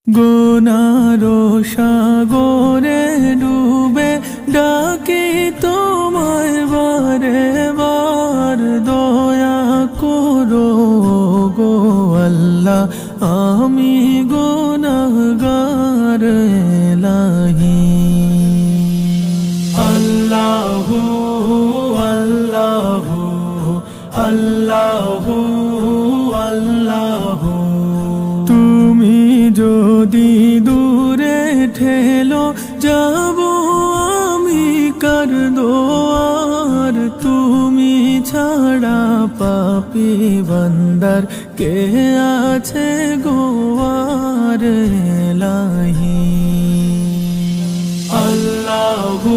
গুনারো সাগরে ডুবে ডাকি তোমায় বারে বার, দয়া করো গো আল্লাহ, আমি গুনাহগার এলাহি। আল্লাহু আল্লাহু আল্লাহু আল্লাহু, তুমি যদি দূরে ঠেলো যাব আমি কার দোয়ার, তুমি ছাড়া পাপী বান্দার কে আছে গোয়ার এলাহি। আল্লাহু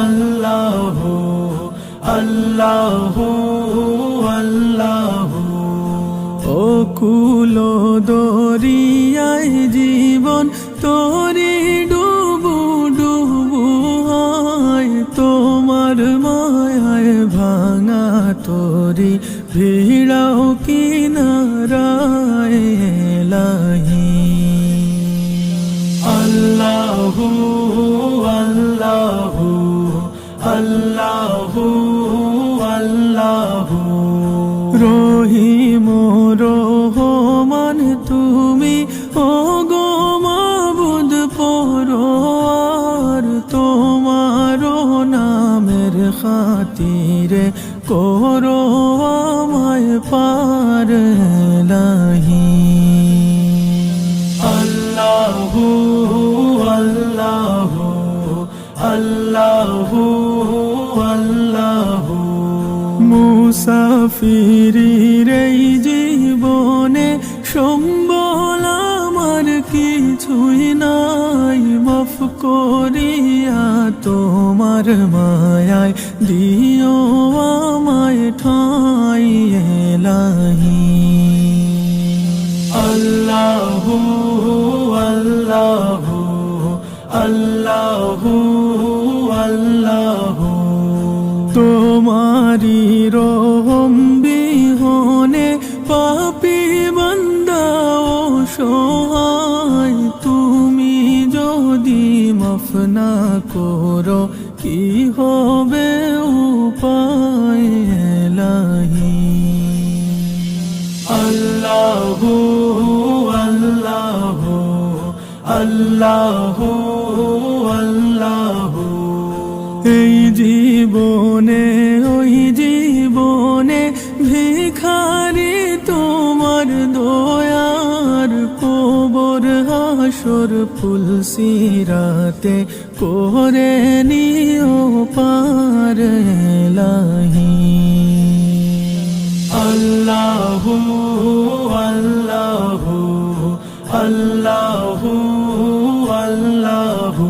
আল্লাহু আল্লাহু আল্লাহু, অকুল দরিয়ায় জীবন তোরি ডুবু ডুবু হয়, তোমার মায়ায় ভাঙা তোরি ভিড়াও কিনারায় এলাহি। আল্লাহু আল্লাহু আল্লাহু আল্লাহু, রহিম রহমান তুমি ও গো মাবুদ পরওয়ার, তোমার নামের খাতিরে করো আমায় পার এলাহি। আল্লাহু আল্লাহু আল্লাহু আল্লাহু, মুসাফিরির এই জীবনে সম্বল আমার কিছুই নাই, মাফ করিয়া তোমার মায়ায় দিও আমায় ঠাঁই এলাহি। আল্লাহু আল্লাহু আল্লাহু আল্লাহু, তোমারি রহম বিহনে পাপী বান্দা অসহায়, তুমি যদি মাফ না করো কি হবে উপায় এলাহি। আল্লাহু আল্লাহু আল্লাহু আল্লাহু, এই জীবনে ওই জীবনে ভিখারি তোমার দয়ার, কবর হাসর ফুলসিরাতে করে নিও পার এলাহি। আল্লাহু আল্লাহু আল্লাহু আল্লাহু,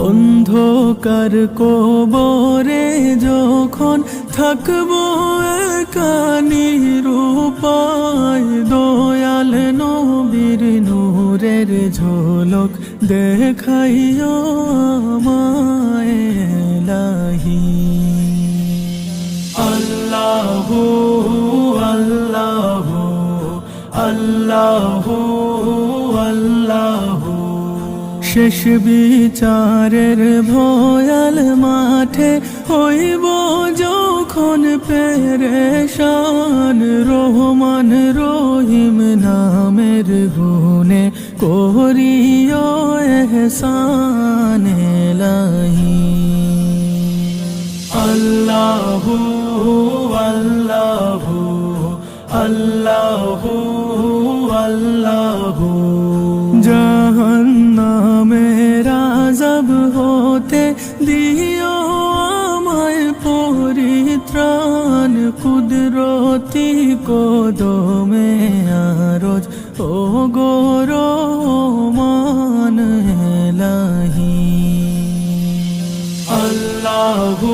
অন্ধকার কবরে যখন থাকবো একা নিরুপায়, দয়াল নবীর নূরের ঝলক দেখাইও আমায় এলাহি। আল্লাহু আল্লাহু আল্লাহু আল্লাহু, শেষ বিচারের ভয়াল মাঠে হইব যখন পেরেশান, রহমান রহিম নামের গুণে করিও এহসান এলাহি। আল্লাহু আল্লাহু আল্লাহু আল্লাহু, জাহান্নামের আযাব হতে দিও আমায় পরিত্রাণ, কুদরতি কদমে আরজ ও গো রহমান এলাহি। আল্লাহু